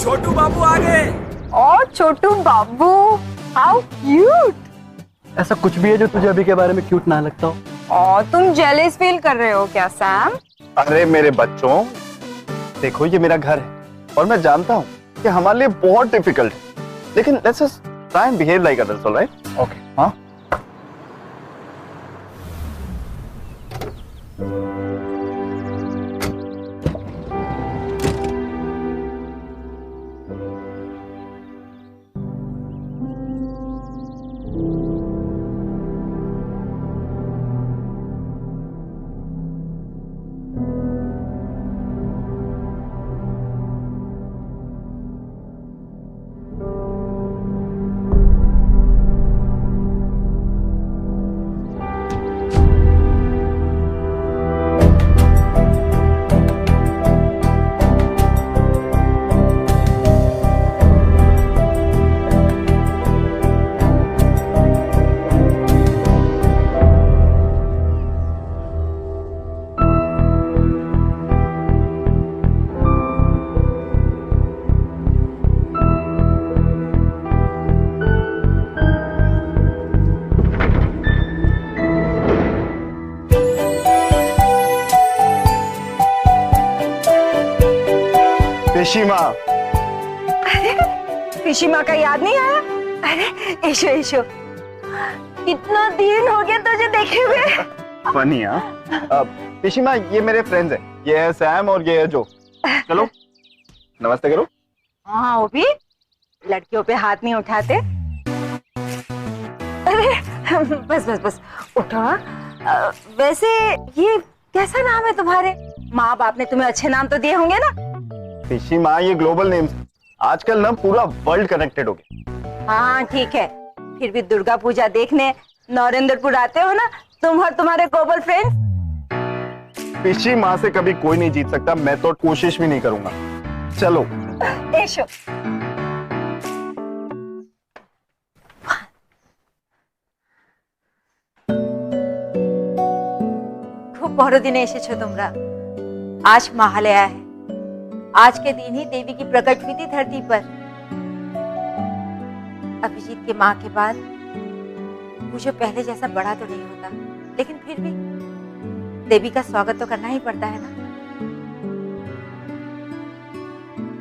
छोटू बाबू आ गए। और छोटू बाबू, how cute. ऐसा कुछ भी है जो तुझे अभी के बारे में क्यूट ना लगता हो? और तुम जेलस फील कर रहे हो क्या सैम? अरे मेरे बच्चों, देखो ये मेरा घर है और मैं जानता हूँ कि हमारे लिए बहुत डिफिकल्ट है, लेकिन let's just try and behave like adults, alright? Okay, हाँ? पिशीमा। पिशीमा का याद नहीं आया? अरे ईशो ईशो, कितना दिन हो गया तुझे देखे हुए। फनी हाँ? पिशीमा, ये मेरे फ्रेंड्स हैं, ये है सैम और ये है जो। चलो नमस्ते करो। हाँ, वो भी लड़कियों पे हाथ नहीं उठाते। अरे बस बस बस उठो। वैसे ये कैसा नाम है तुम्हारे? माँ बाप ने तुम्हें अच्छे नाम तो दिए होंगे ना? पिशीमा, ये ग्लोबल नेम्स, आजकल ना पूरा वर्ल्ड कनेक्टेड हो गया। हाँ ठीक है, फिर भी दुर्गा पूजा देखने नरेंद्रपुर आते हो ना तुम और तुम्हारे ग्लोबल फ्रेंड्स। पिशीमा से कभी कोई नहीं जीत सकता, मैं तो कोशिश भी नहीं करूंगा। चलो एशो। खूब बड़ दिन एसेছো তোমরা। आज महालया है। आज के दिन ही देवी की प्रकट हुई थी धरती पर। अभिजीत के माँ के बाद मुझे पहले जैसा बड़ा तो नहीं होता, लेकिन फिर भी देवी का स्वागत तो करना ही पड़ता है ना।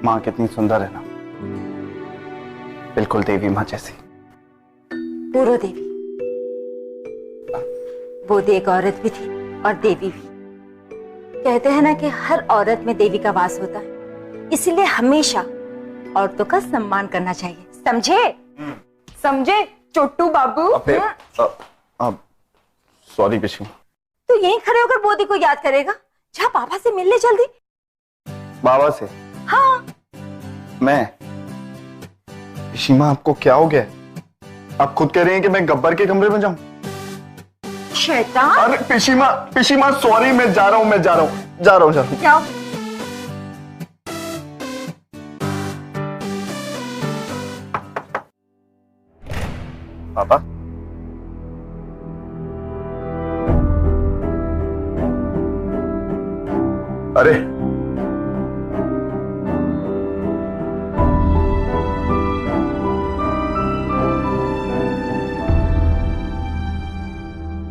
माँ कितनी सुंदर है ना, बिल्कुल देवी माँ जैसी। पूरो देवी, वो एक औरत भी थी और देवी भी। कहते हैं ना कि हर औरत में देवी का वास होता है, इसलिए हमेशा औरतों का सम्मान करना चाहिए, समझे? समझे छोटू बाबू? सॉरी पिशीमा। तो यहीं खड़े होकर बोधी को याद करेगा। जा पापा से मिलने जल्दी। बाबा से? हाँ। मैं? पिशीमा, आपको क्या हो गया? आप खुद कह रही हैं कि मैं गब्बर के कमरे में जाऊं? शैतान। अरे पिशीमा, पिशीमा सॉरी, मैं जा रहा हूं। क्या? पापा? अरे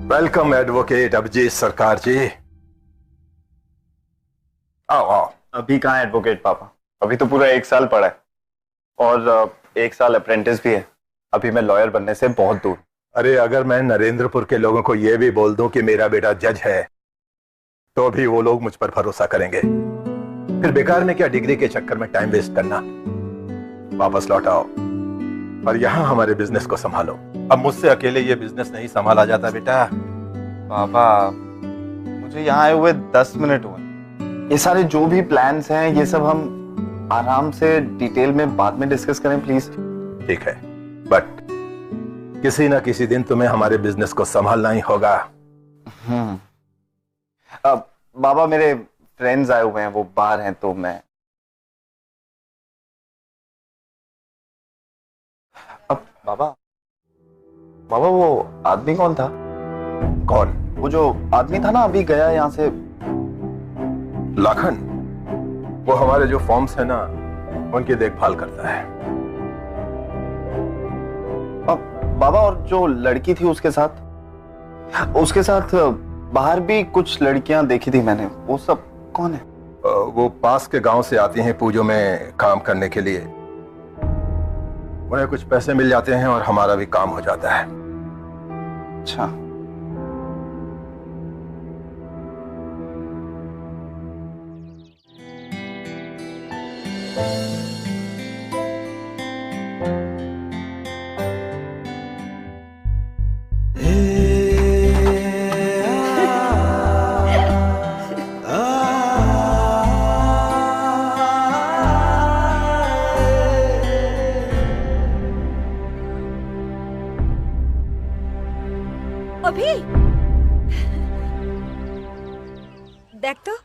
वेलकम एडवोकेट अभिजीत सरकार जी। आओ आओ। अभी कहाँ एडवोकेट पापा, अभी तो पूरा 1 साल पड़ा है और 1 साल अप्रेंटिस भी है। अभी मैं लॉयर बनने से बहुत दूर। अरे अगर मैं नरेंद्रपुर के लोगों को यह भी बोल दूं कि मेरा बेटा जज है, तो भी वो लोग मुझ पर भरोसा करेंगे। फिर बेकार में क्या डिग्री के चक्कर में टाइम वेस्ट करना। वापस लौट आओ और यहाँ हमारे बिजनेस को संभालो। अब मुझसे अकेले ये बिजनेस नहीं संभाला जाता बेटा। पापा, मुझे यहाँ आए हुए 10 मिनट हुए। ये सारे जो भी प्लान्स हैं, ये सब हम आराम से डिटेल में बाद में डिस्कस करें प्लीज। ठीक है, बट किसी ना किसी दिन तुम्हें हमारे बिजनेस को संभालना ही होगा। अब बाबा, मेरे फ्रेंड्स आए हुए हैं, वो बाहर हैं, तो मैं अब बाबा वो आदमी कौन था? कौन? वो जो आदमी था ना, अभी गया यहाँ से। लाखन, वो हमारे जो फॉर्म्स है ना, उनकी देखभाल करता है। अब बाबा, और जो लड़की थी उसके साथ बाहर भी कुछ लड़कियां देखी थी मैंने, वो सब कौन है? वो पास के गांव से आती हैं पूजो में काम करने के लिए। उन्हें कुछ पैसे मिल जाते हैं और हमारा भी काम हो जाता है। अच्छा, अभी देख तो,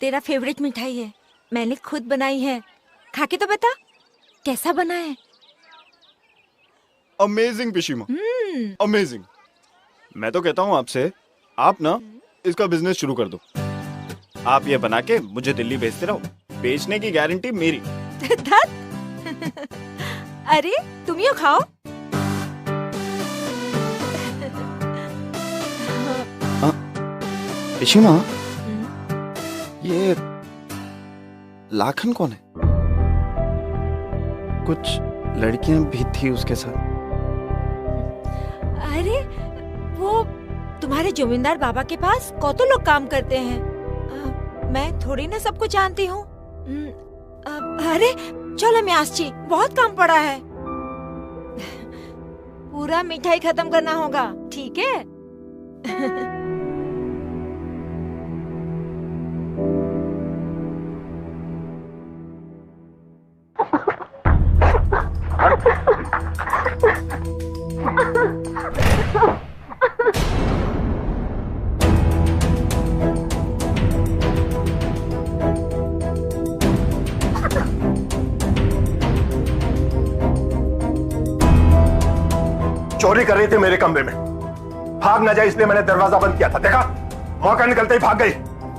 तेरा फेवरेट मिठाई है, मैंने खुद बनाई है। खा के तो बता कैसा बना है। अमेजिंग पिशीमा, अमेजिंग। मैं तो कहता हूँ आपसे, आप ना इसका बिजनेस शुरू कर दो। आप ये बना के मुझे दिल्ली भेजते रहो, बेचने की गारंटी मेरी। अरे तुम यो खाओ। पिशीमा, ये लाखन कौन है? कुछ लड़कियां भी थी उसके साथ। अरे वो तुम्हारे जमींदार बाबा के पास कौतो लोग काम करते हैं। मैं थोड़ी ना सबको जानती हूँ। अरे चलो म्यासची, बहुत काम पड़ा है। पूरा मिठाई खत्म करना होगा, ठीक है? चोरी कर रही थी मेरे कमरे में, भाग ना जाए इसलिए मैंने दरवाजा बंद किया था। देखा, मौका निकलते ही भाग गई।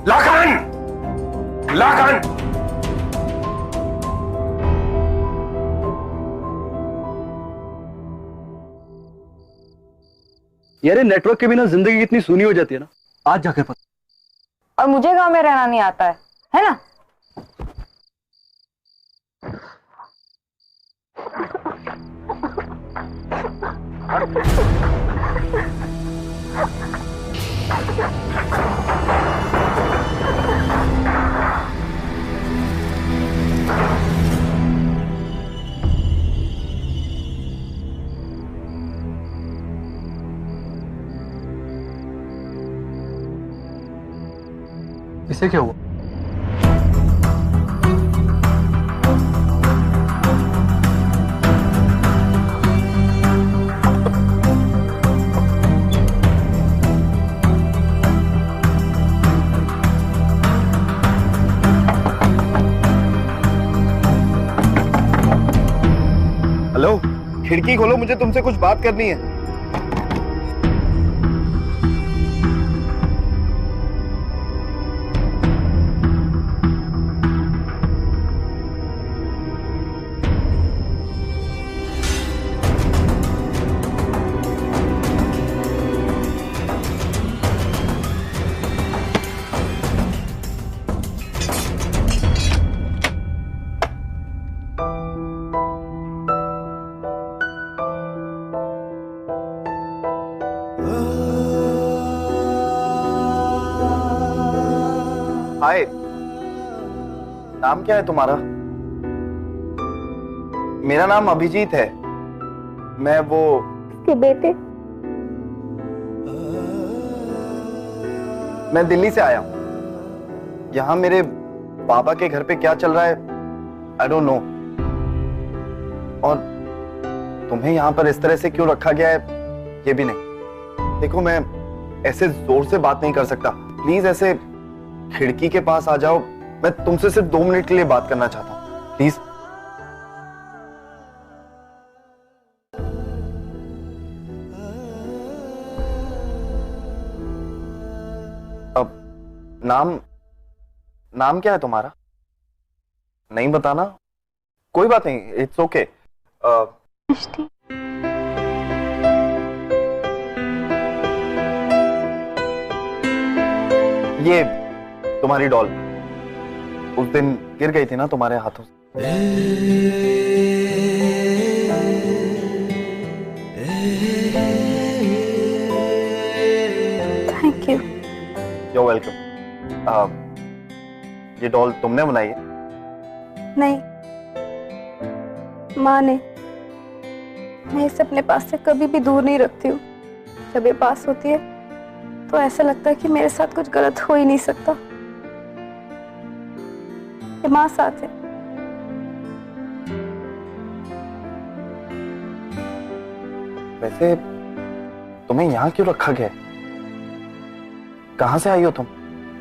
लाखन, लाखन। यार नेटवर्क के बिना जिंदगी कितनी सूनी हो जाती है ना, आज जाकर पता। और मुझे गांव में रहना नहीं आता है ना? इसे क्या हुआ? हेलो, खिड़की खोलो, मुझे तुमसे कुछ बात करनी है। हाय, नाम क्या है तुम्हारा? मेरा नाम अभिजीत है। मैं वो के बेटे। मैं दिल्ली से आया हूं। यहाँ मेरे बाबा के घर पे क्या चल रहा है आई डोंट नो, और तुम्हें यहाँ पर इस तरह से क्यों रखा गया है ये भी नहीं। देखो, मैं ऐसे जोर से बात नहीं कर सकता। प्लीज ऐसे खिड़की के पास आ जाओ। मैं तुमसे सिर्फ 2 मिनट के लिए बात करना चाहता हूं, प्लीज। अब नाम क्या है तुम्हारा? नहीं बताना? कोई बात नहीं, इट्स ओके। ये तुम्हारी डॉल उस दिन गिर गई थी ना तुम्हारे हाथों से। Thank you. You're welcome। ये डॉल तुमने बनाई है? नहीं, माँ ने। मैं इसे अपने पास से कभी भी दूर नहीं रखती हूँ। जब ये पास होती है तो ऐसा लगता है कि मेरे साथ कुछ गलत हो ही नहीं सकता। ये माँ साथ है। वैसे तुम्हें यहाँ क्यों रखा गया है? कहाँ से आई हो तुम?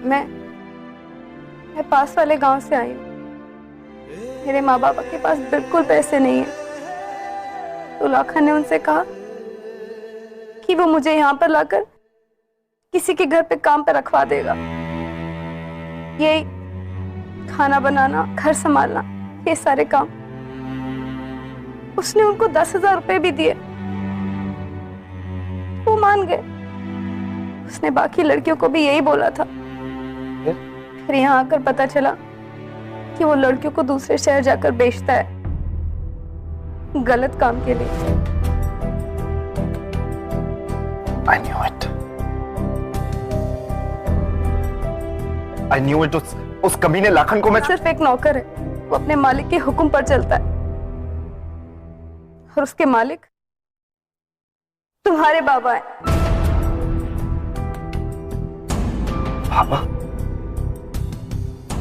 मैं पास वाले गांव से आई हूँ। मेरे माँ बाप के पास बिल्कुल पैसे नहीं है, तो लाखा ने उनसे कहा कि वो मुझे यहाँ पर लाकर किसी के घर पे काम पे रखवा देगा। यही खाना बनाना, घर संभालना, ये सारे काम। उसने उनको 10,000 रुपए भी दिए, वो मान गए। उसने बाकी लड़कियों को भी यही बोला था। फिर यहाँ आकर पता चला कि वो लड़कियों को दूसरे शहर जाकर बेचता है, गलत काम के लिए। I knew it. I knew it। उस कमीने लाखन को मैं सिर्फ एक नौकर है, वो अपने मालिक के हुक्म पर चलता है, और उसके मालिक तुम्हारे बाबा हैं। पापा?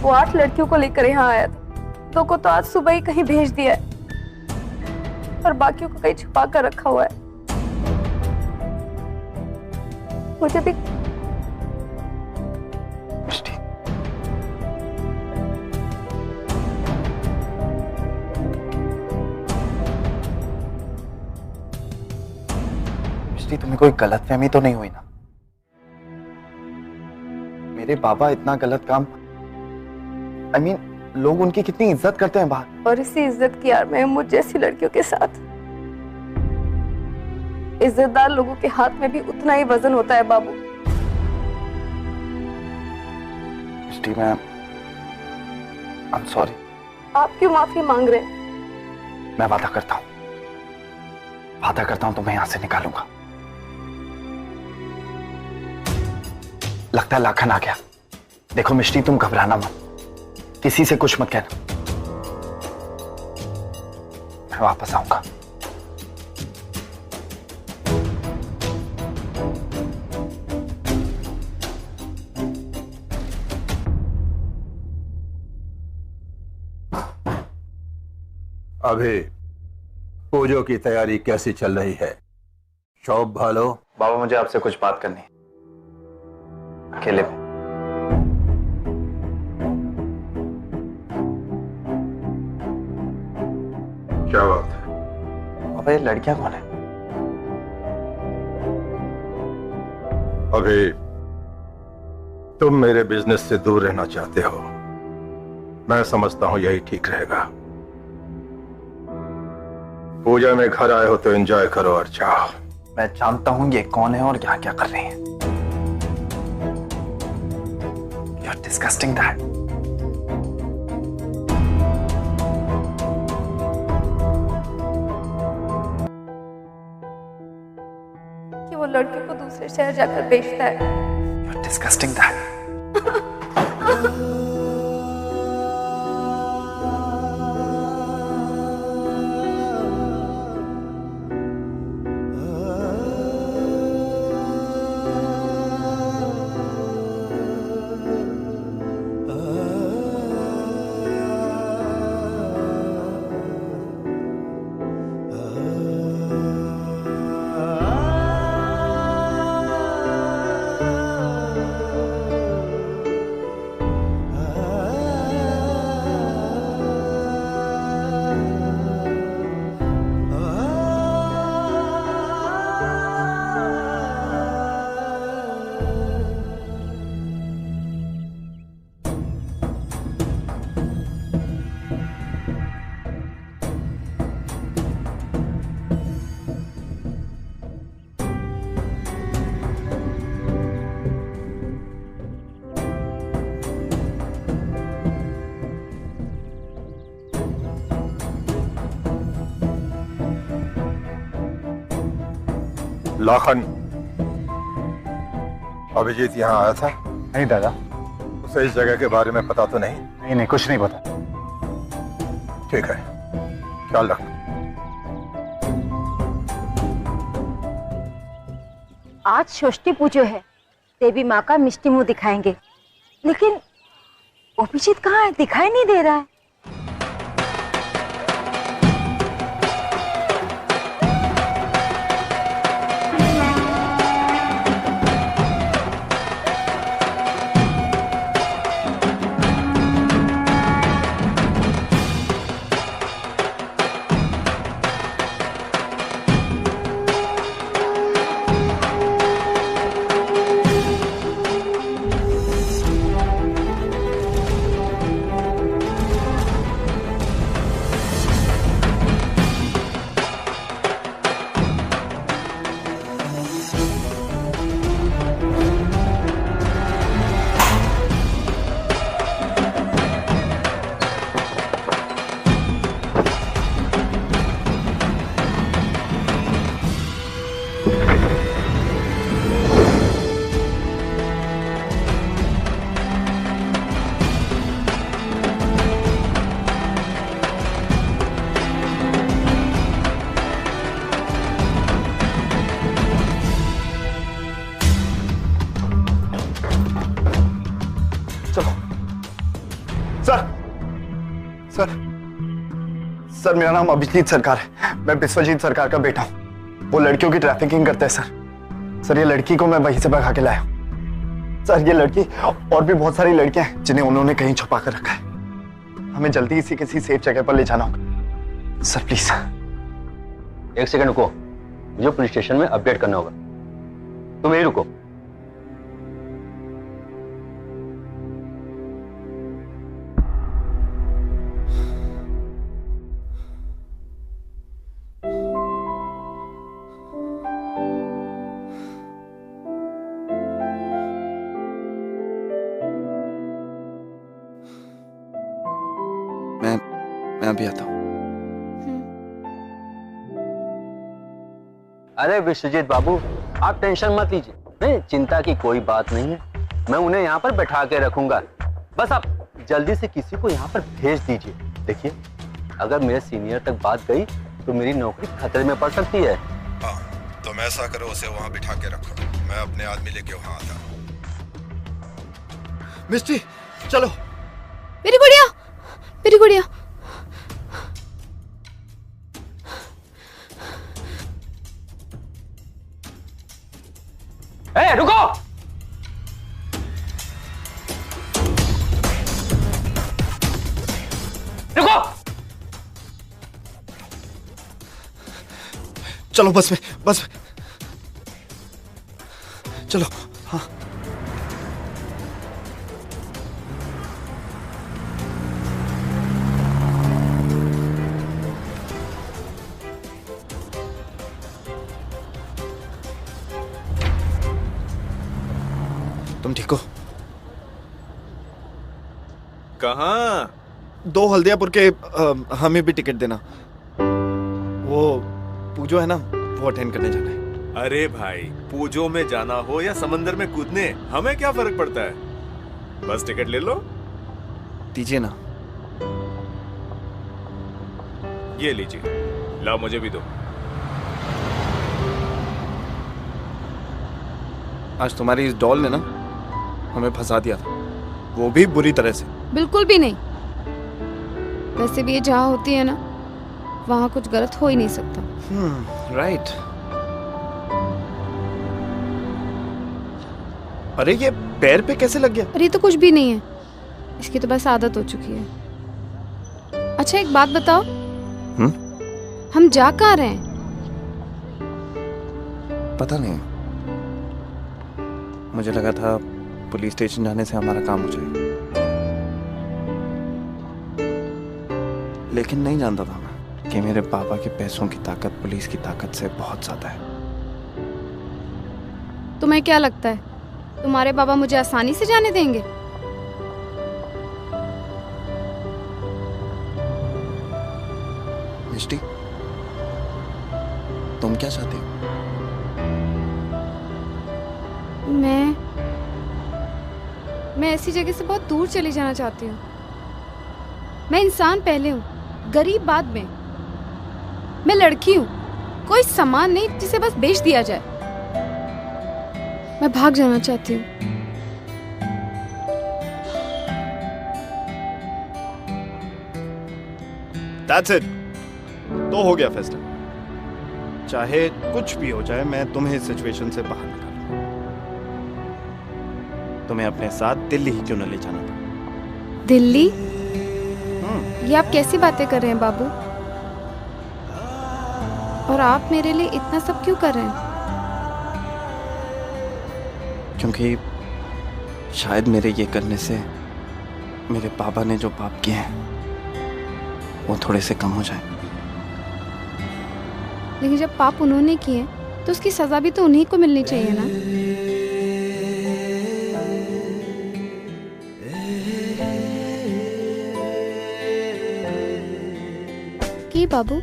वो 8 लड़कियों को लेकर यहाँ आया था। 2 को तो आज सुबह ही कहीं भेज दिया है और बाकियों को कहीं छुपा कर रखा हुआ है। मुझे भी मिष्टी, मिष्टी, तुम्हें कोई गलतफहमी तो नहीं हुई ना? मेरे बाबा इतना गलत काम, I mean, लोग उनकी कितनी इज्जत करते हैं बाहर। और इसी इज्जत की आड़ में मुझ जैसी लड़कियों के साथ इज्जतदार लोगों के हाथ में भी उतना ही वजन होता है बाबू। मिष्टी, मैं I'm sorry। आप क्यों माफी मांग रहे हैं? मैं वादा करता हूं तुम्हें यहां से निकालूंगा। लगता है लाखन आ गया। देखो मिष्टी, तुम घबराना मत, किसी से कुछ मत कहना। मैं वापस आऊंगा। अभी पूजो की तैयारी कैसी चल रही है? शौब भालो। बाबा, मुझे आपसे कुछ बात करनी है, अकेले में। क्या बात है? बाबा, ये लड़कियां कौन है? अभी तुम मेरे बिजनेस से दूर रहना चाहते हो। मैं समझता हूं यही ठीक रहेगा। पूजा में घर आए हो तो एंजॉय करो और चाहो। मैं जानता हूं ये कौन है और क्या क्या कर रही है। You're disgusting, Dad। कि वो लड़कियों को दूसरे शहर जाकर बेचता है। You're disgusting, Dad। Lakhan, Abhijit यहाँ आया था? नहीं दादा, उसे इस जगह के बारे में पता तो नहीं? नहीं नहीं, कुछ नहीं पता। ठीक है, ख्याल रख। आज षष्ठी पूजो है, देवी माँ का मिष्टी मुंह दिखाएंगे, लेकिन अभिजीत कहाँ है? दिखाई नहीं दे रहा है। सर, मेरा नाम अभिजीत सरकार है। मैं विश्वजीत सरकार का बेटा हूँ। वो लड़कियों की ट्रैफिकिंग करते हैं सर। ये लड़की को मैं वहीं से भगा के लाया हूँ। सर, ये लड़की और भी बहुत सारी लड़कियां हैं जिन्हें उन्होंने कहीं छुपा कर रखा है। हमें जल्दी इसी किसी सेफ जगह पर ले जाना होगा। Sir please. एक सेकंड रुको, मुझे पुलिस स्टेशन में अपडेट करना होगा। तुम यहीं रुको। मैं अभी आता हूँ। अरे विश्वजीत बाबू, आप टेंशन मत लीजिए। नहीं, चिंता की कोई बात नहीं है। मैं उन्हें यहाँ पर बैठा के रखूंगा। बस आप जल्दी से किसी को यहाँ पर भेज दीजिए। देखिए, अगर मेरे सीनियर तक बात गई तो मेरी नौकरी खतरे में पड़ सकती है। हाँ, तुम ऐसा करो, उसे वहाँ बिठा के रखो। मैं अपने आदमी लेके वहाँ आता हूँ। मिस्टी, चलो। मेरी गुड़िया, मेरी गुड़िया। ए, रुको। रुको। चलो बस में, बस में। चलो। हाँ, तुम ठीक हो? कहाँ? 2 हल्दियापुर के हमें भी टिकट देना। वो पूजो है ना, वो अटेंड करने जाना है। अरे भाई, पूजो में जाना हो या समंदर में कूदने, हमें क्या फर्क पड़ता है? बस टिकट ले लो। दीजिए ना। ये लीजिए, लाओ मुझे भी दो। आज तुम्हारी इस डॉल ने ना हमें फंसा दिया था, वो भी बुरी तरह से। बिल्कुल भी नहीं। वैसे भी ये जहाँ होती है ना, वहाँ कुछ गलत हो ही नहीं सकता। राइट। अरे ये पैर पे कैसे लग गया? अरे ये तो कुछ भी नहीं है, इसकी तो बस आदत हो चुकी है। अच्छा एक बात बताओ, हम जा कहाँ रहे हैं? पता नहीं, मुझे लगा था पुलिस स्टेशन जाने से हमारा काम हो जाएगा, लेकिन नहीं जानता था मैं कि मेरे पापा के पैसों की ताकत पुलिस की ताकत से बहुत ज्यादा है। तुम्हें क्या लगता है तुम्हारे पापा मुझे आसानी से जाने देंगे? मिष्टी, तुम क्या चाहती हो? मैं ऐसी जगह से बहुत दूर चली जाना चाहती हूँ। मैं इंसान पहले हूँ, गरीब बाद में। मैं लड़की हूँ, कोई सामान नहीं जिसे बस बेच दिया जाए। मैं भाग जाना चाहती हूँ। That's it. तो हो गया फैसला। चाहे कुछ भी हो जाए, मैं तुम्हें इस सिचुएशन से बाहर निकालूंगा। तुम्हें अपने साथ दिल्ली ही क्यों न ले जाना पड़ा? दिल्ली? ये आप कैसी बातें कर रहे हैं बाबू? और आप मेरे लिए इतना सब क्यों कर रहे हैं? क्योंकि शायद मेरे ये करने से मेरे पापा ने जो पाप किए हैं वो थोड़े से कम हो जाए। लेकिन जब पाप उन्होंने किए तो उसकी सजा भी तो उन्हीं को मिलनी चाहिए ना। की बाबू?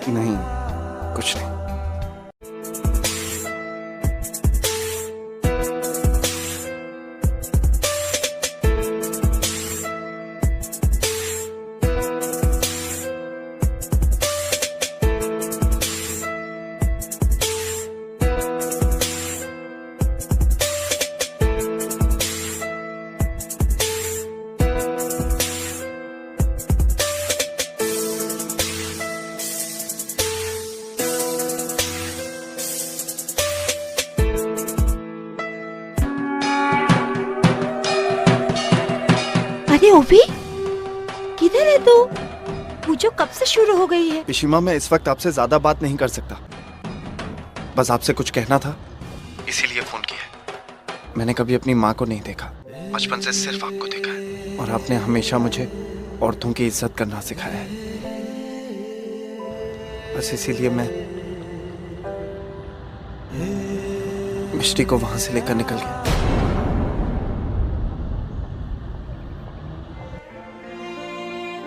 नहीं, कुछ नहीं। अरे ओवी, किधर है तू? पूजो कब से शुरू हो गई है? पिशिमा, मैं इस वक्त आपसे ज्यादा बात नहीं कर सकता। बस आपसे कुछ कहना था, इसीलिए फोन किया। मैंने कभी अपनी माँ को नहीं देखा, बचपन से सिर्फ आपको देखा है, और आपने हमेशा मुझे औरतों की इज्जत करना सिखाया है। बस इसीलिए मैं मिष्टी को वहां से लेकर निकल गया।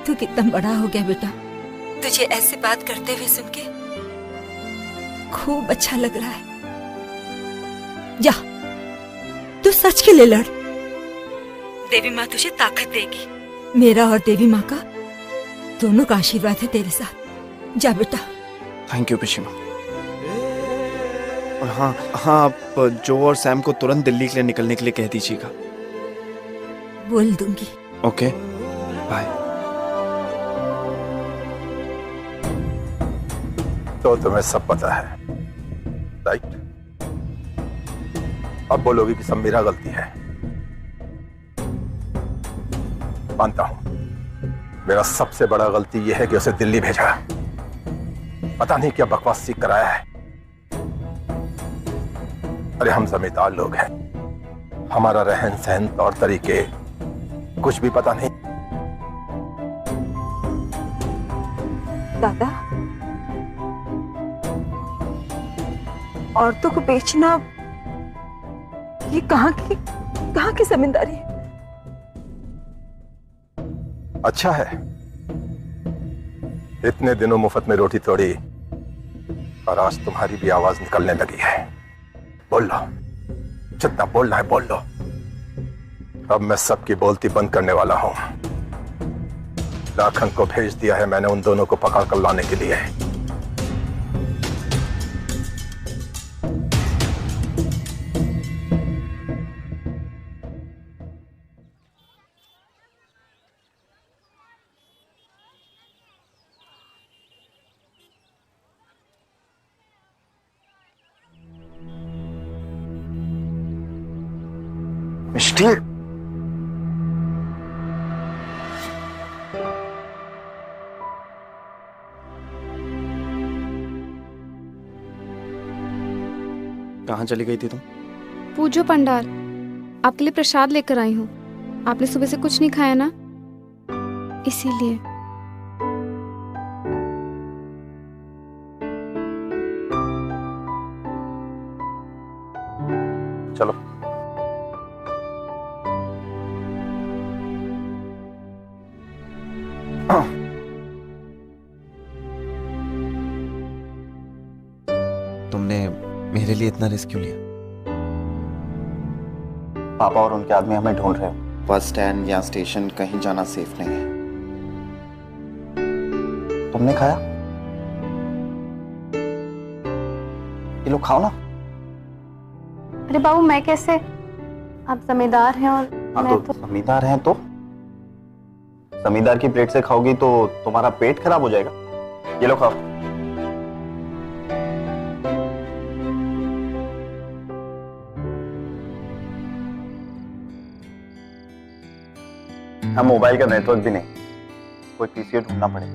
तू कितना बड़ा हो गया बेटा। तुझे ऐसे बात करते हुए सुन के खूब अच्छा लग रहा है। जा, तू सच के लिए लड़। देवी माँ तुझे ताकत देगी। मेरा और देवी माँ का दोनों का आशीर्वाद है तेरे साथ। जा बेटा। थैंक यू पिशिमा। हाँ, आप जो और सैम को तुरंत दिल्ली के लिए निकलने के लिए कह दीजिएगा। बोल दूंगी। Okay, bye. तो तुम्हें सब पता है, राइट? अब बोलोगी कि सब मेरा गलती है। मानता हूं, मेरा सबसे बड़ा गलती यह है कि उसे दिल्ली भेजा। पता नहीं क्या बकवास सीख कराया है। अरे हम जमींदार लोग हैं, हमारा रहन सहन तौर तरीके कुछ भी पता नहीं। दादा, औरतों को बेचना ये कहाँ की जमींदारी है? अच्छा है, इतने दिनों मुफ्त में रोटी तोड़ी और आज तुम्हारी भी आवाज निकलने लगी है। बोल लो, जितना बोलना है बोल लो। अब मैं सबकी बोलती बंद करने वाला हूं। लाखन को भेज दिया है मैंने उन दोनों को पकड़ कर लाने के लिए। मिष्टी, कहाँ चली गई थी तुम? पूजो पंडाल, आपके लिए प्रसाद लेकर आई हूँ। आपने सुबह से कुछ नहीं खाया ना, इसीलिए। चलो। तुमने मेरे लिए लिए इतना रिस्क क्यों लिया? पापा और उनके आदमी हमें ढूंढ रहे हो। बस स्टैंड या स्टेशन कहीं जाना सेफ नहीं है। तुमने खाया? ये लो खाओ ना। अरे बाबू मैं कैसे, आप जमींदार हैं और हाँ मैं तो जमींदार हैं तो जमींदार की प्लेट से खाओगी तो तुम्हारा पेट खराब हो जाएगा। ये लो खाओ। हाँ मोबाइल का नेटवर्क भी नहीं, कोई पीसीओ ढूंढना पड़ेगा।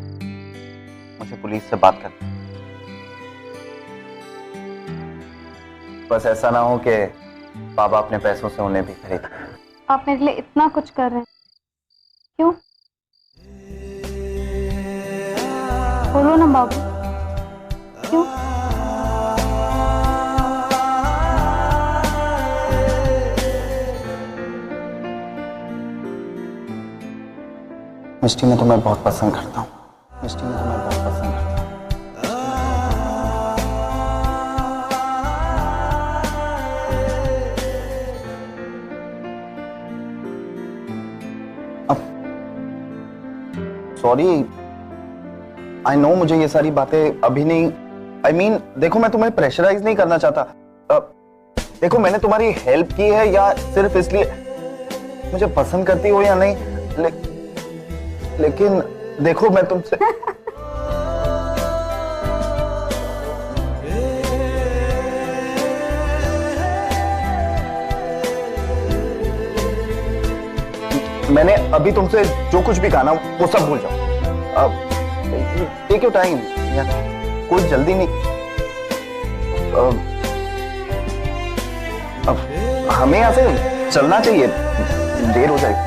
मुझे पुलिस से बात करनी। बस ऐसा ना हो कि बाबा अपने पैसों से उन्हें भी खरीद। आप मेरे लिए इतना कुछ कर रहे हैं, क्यों? बोलो ना बाबू, क्यों? मिष्टी मैं तुम्हें बहुत पसंद करता हूँ। मिष्टी मैं तुम्हें बहुत पसंद करता हूँ। सॉरी, आई नो मुझे ये सारी बातें अभी नहीं, आई मीन देखो मैं तुम्हें प्रेशराइज नहीं करना चाहता। देखो मैंने तुम्हारी हेल्प की है या सिर्फ इसलिए मुझे पसंद करती हो या नहीं, लेकिन देखो मैं तुमसे मैंने अभी तुमसे जो कुछ भी कहा ना वो सब भूल जाओ। टेक योर टाइम, कोई जल्दी नहीं। अब हमें यहाँ से चलना चाहिए, देर हो जाएगी।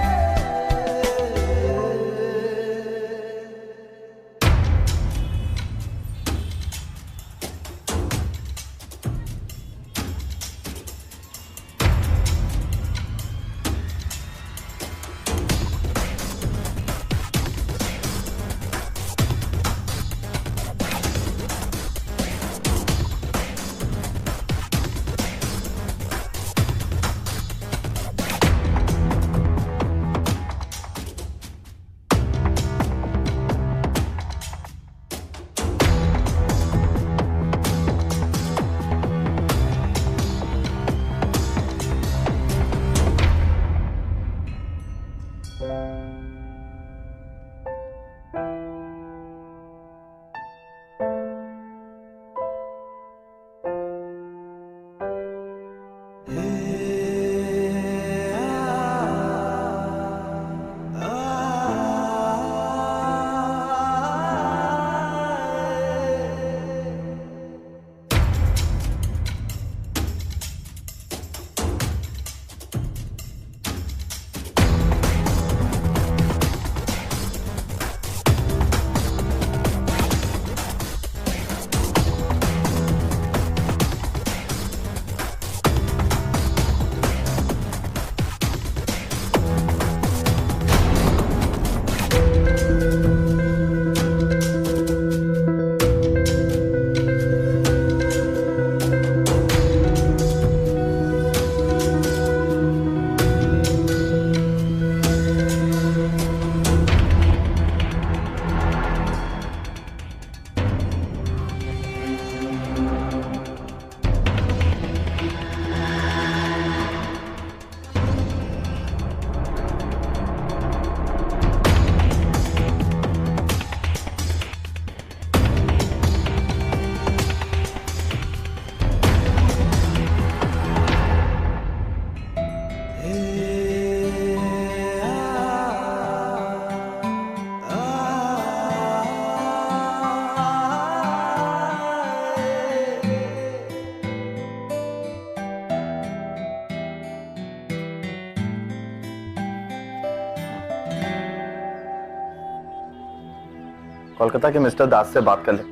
कोलकाता के मिस्टर दास से बात कर ले,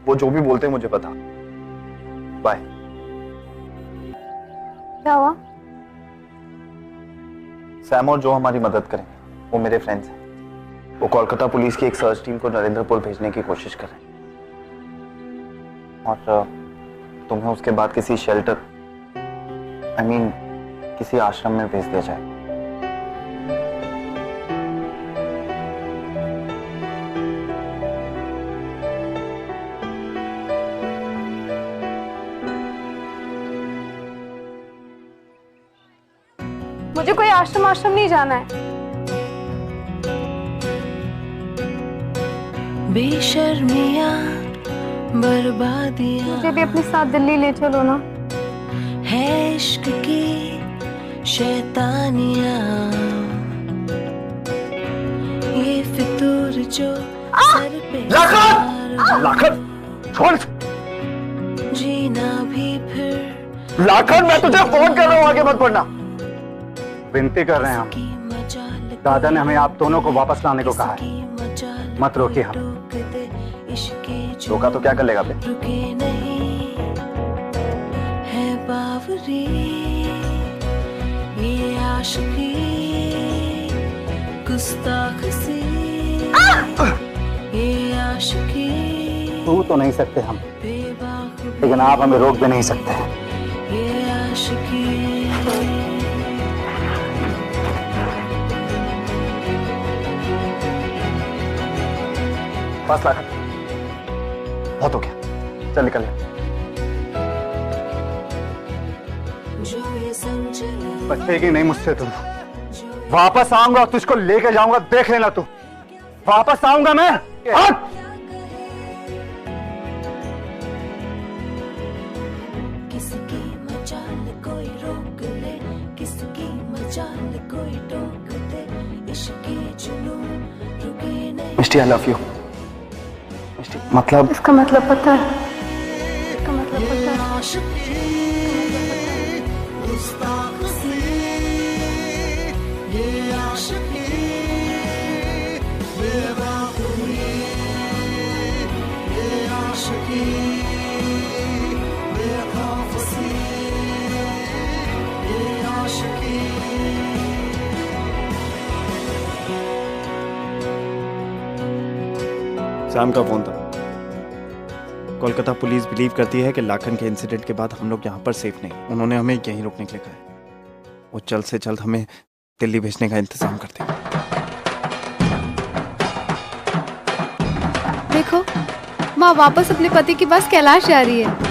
वो जो भी बोलते हैं मुझे बता। बाय। क्या हुआ? सैम और जो हमारी मदद करेंगे वो मेरे फ्रेंड्स हैं। वो कोलकाता पुलिस की एक सर्च टीम को नरेंद्रपुर भेजने की कोशिश कर रहे हैं और तुम्हें उसके बाद किसी शेल्टर, आई मीन किसी आश्रम में भेज दिया जाए। मुझे कोई आश्रम नहीं जाना है। बेशर्मियां बर्बादियां मुझे भी अपने साथ दिल्ली ले चलो ना। है इश्क की शैतानियां, ये फितूर जो सर पे लाखन छोड़। जीना भी फिर लाखन मैं तुझे फोन कर रहा हूँ, आगे मत बढ़ना। विनती कर रहे हैं हम, दादा ने हमें आप दोनों को वापस लाने को कहा है, मत रोकिए हम। रोका तो क्या कर लेगा बे? रुके नहीं है बावरी ये आशिकी गुस्ताख सी ये आशिकी। तू तो नहीं सकते हम, लेकिन आप हमें रोक भी नहीं सकते हैं। ये आशिकी बस लाखन, बहुत हो गया, चल निकल। बचेगी नहीं मुझसे तुम। वापस आऊंगा, तुझको लेके जाऊंगा, देख लेना तू। वापस आऊंगा मैं। किसकी मजाल कोई रोक ले, किसकी मजाल कोई टोक दे, इश्क की जुनून रुके नहीं। मिष्टी, आई लव यू। मतलब इसका मतलब पता है, इसका मतलब पता है। सैम का फोन था। कोलकाता पुलिस बिलीव करती है कि लाखन के इंसिडेंट के बाद हम लोग यहाँ पर सेफ नहीं। उन्होंने हमें यहीं रुकने के लिए कहा है। वो जल्द से जल्द हमें दिल्ली भेजने का इंतजाम करते हैं। देखो, माँ वापस अपने पति के पास कैलाश जा रही है।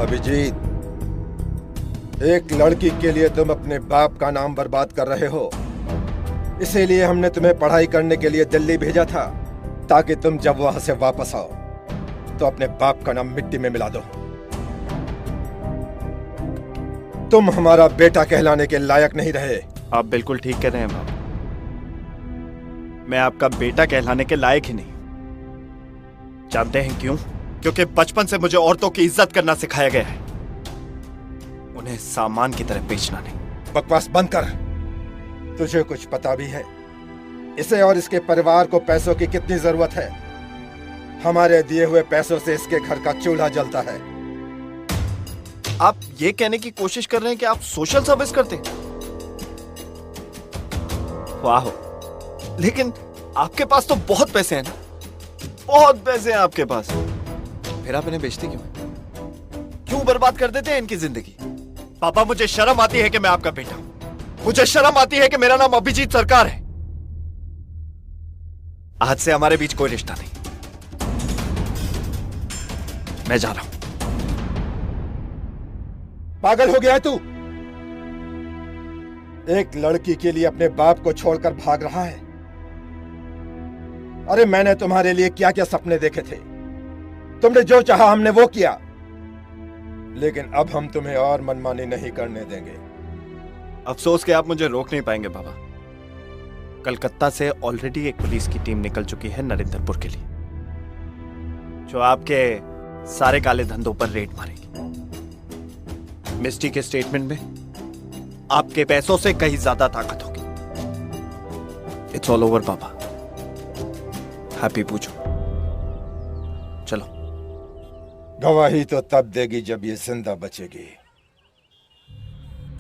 अभिजीत, एक लड़की के लिए तुम अपने बाप का नाम बर्बाद कर रहे हो। इसीलिए हमने तुम्हें पढ़ाई करने के लिए दिल्ली भेजा था, ताकि तुम जब वहां से वापस आओ तो अपने बाप का नाम मिट्टी में मिला दो। तुम हमारा बेटा कहलाने के लायक नहीं रहे। आप बिल्कुल ठीक कह रहे हैं बाबा। मैं आपका बेटा कहलाने के लायक ही नहीं। जानते हैं क्यों? क्योंकि बचपन से मुझे औरतों की इज्जत करना सिखाया गया है, उन्हें सामान की तरह बेचना नहीं। बकवास बंद कर। तुझे कुछ पता भी है इसे और इसके परिवार को पैसों की कितनी जरूरत है? हमारे दिए हुए पैसों से इसके घर का चूल्हा जलता है। आप ये कहने की कोशिश कर रहे हैं कि आप सोशल सर्विस करते हैं? वाह, लेकिन आपके पास तो बहुत पैसे हैं ना, बहुत पैसे हैं आपके पास। फिर आप इन्हें बेचते क्यों बर्बाद कर देते हैं इनकी जिंदगी? पापा, मुझे शर्म आती है कि मैं आपका बेटा हूं। मुझे शर्म आती है कि मेरा नाम अभिजीत सरकार है। आज से हमारे बीच कोई रिश्ता नहीं। मैं जा रहा हूं। पागल हो गया है तू? एक लड़की के लिए अपने बाप को छोड़कर भाग रहा है। अरे मैंने तुम्हारे लिए क्या क्या सपने देखे थे। तुमने जो चाहा हमने वो किया, लेकिन अब हम तुम्हें और मनमानी नहीं करने देंगे। अफसोस कि आप मुझे रोक नहीं पाएंगे बाबा। कलकत्ता से ऑलरेडी एक पुलिस की टीम निकल चुकी है नरेंद्रपुर के लिए, जो आपके सारे काले धंधों पर रेड मारेगी। मिस्टी के स्टेटमेंट में आपके पैसों से कहीं ज्यादा ताकत होगी। It's all over Baba. Happy पूछो। चलो। गवाही तो तब देगी जब ये जिंदा बचेगी।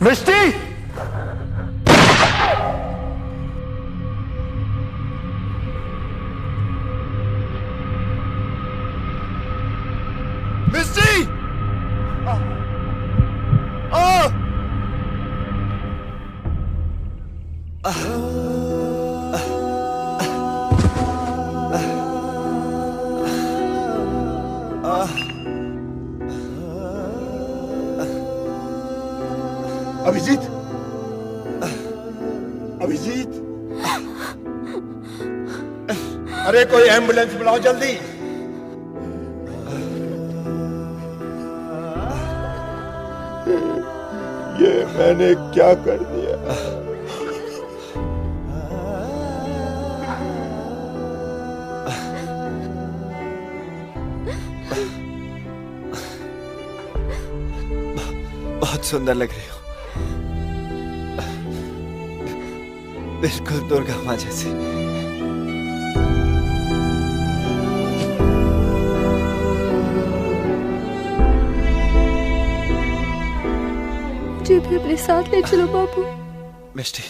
मिस्टी! मिस्टी! अभिजीत, अभिजीत, अरे कोई एम्बुलेंस बुलाओ जल्दी। ये मैंने क्या कर दिया? बहुत सुंदर लग रही हो, बिल्कुल दुर्गा माँ जैसी। मुझे भी अपने साथ ले चलो बाबू। मिस्टी,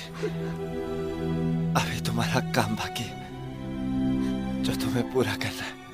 अभी तुम्हारा काम बाकी है जो तुम्हें पूरा करना है।